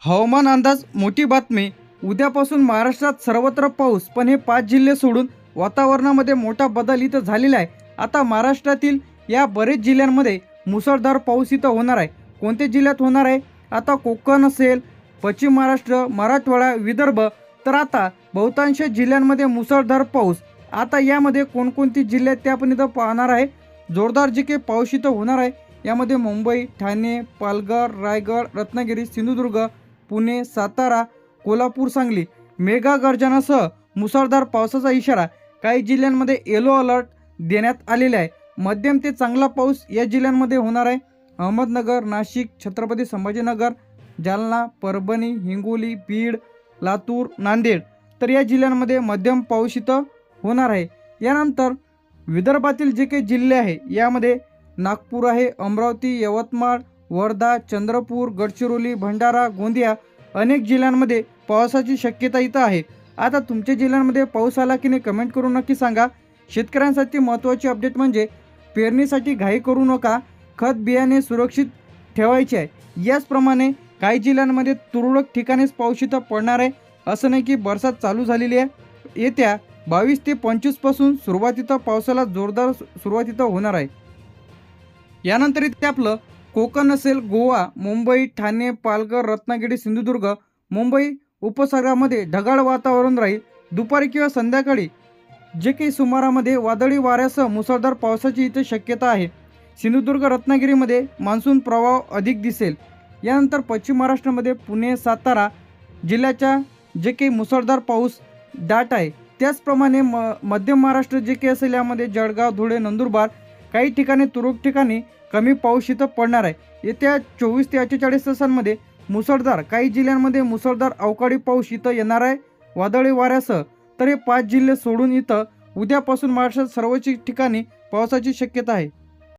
हवामान अंदाज मोठी बातमी। उद्यापासून महाराष्ट्रात सर्वत्र पाऊस, पण हे 5 जिल्हे सोडून वातावरणामध्ये मोठा बदल इथं झालेला आहे। आता महाराष्ट्रातील या बरेच जिल्ह्यांमध्ये मुसळधार पाऊस इथं होणार आहे। कोणत्या जिल्ह्यात होणार आहे? आता कोकण असेल, पश्चिम महाराष्ट्र, मराठवाडा, विदर्भ, तर आता बहुतांश जिल्ह्यांमध्ये मुसळधार पाऊस। आता यामध्ये कोणकोणती जिल्हे ते आपण इथं पाहणार आहे। जोरदार जे काही पाऊस इथं होणार आहे, यामध्ये मुंबई, ठाणे, पालघर, रायगड, रत्नागिरी, सिंधुदुर्ग, पुणे, सातारा, कोल्हापूर, सांगली, मेघगर्जनासह मुसळधार पावसाचा इशारा काही जिल्ह्यांमध्ये येलो अलर्ट देण्यात आलेला आहे। मध्यम ते चांगला पाऊस या जिल्ह्यांमध्ये होणार आहे। अहमदनगर, नाशिक, छत्रपती संभाजीनगर, जालना, परभणी, हिंगोली, बीड, लातूर, नांदेड, तर या जिल्ह्यांमध्ये मध्यम पाऊस इथं होणार आहे। यानंतर विदर्भातील जे काही जिल्हे आहे, यामध्ये नागपूर आहे, अमरावती, यवतमाळ, वर्धा, चंद्रपूर, गडचिरोली, भंडारा, गोंदिया, अनेक जिल्ह्यांमध्ये पावसाची शक्यता इथं आहे। आता तुमच्या जिल्ह्यांमध्ये पाऊस आला की नाही कमेंट करून नक्की सांगा। शेतकऱ्यांसाठी महत्त्वाची अपडेट म्हणजे पेरणीसाठी घाई करू नका, खत बियाणे सुरक्षित ठेवायचे आहे। याचप्रमाणे काही जिल्ह्यांमध्ये तुरळक ठिकाणीच पाऊस इथं पडणार आहे, असं नाही की बरसात चालू झालेली आहे। येत्या 22 ते 25 पासून सुरुवातीत पावसाला जोरदार सुरुवात इथं होणार आहे। यानंतर इथे आपलं कोकण असेल, गोवा, मुंबई, ठाणे, पालघर, रत्नागिरी, सिंधुदुर्ग, मुंबई उपसागरामध्ये ढगाळ वातावरण राहील। दुपारी किंवा संध्याकाळी जे काही सुमारामध्ये वादळी वाऱ्यासह मुसळधार पावसाची इथे शक्यता आहे। सिंधुदुर्ग, रत्नागिरीमध्ये मान्सून प्रभाव अधिक दिसेल। यानंतर पश्चिम महाराष्ट्रामध्ये पुणे, सातारा जिल्ह्याच्या जे काही मुसळधार पाऊस दाट आहे। त्याचप्रमाणे मध्य महाराष्ट्र जे काही असेल, यामध्ये जळगाव, धुळे, नंदुरबार काही ठिकाणी तुरळक ठिकाणी कमी पाऊस इथं पडणार आहे। येत्या 24 ते 48 तासांमध्ये मुसळधार काही जिल्ह्यांमध्ये मुसळधार अवकाळी पाऊस इथं येणार आहे वादळी वाऱ्यासह। तर हे 5 जिल्हे सोडून इथं उद्यापासून महाराष्ट्रात सर्वच ठिकाणी पावसाची शक्यता आहे।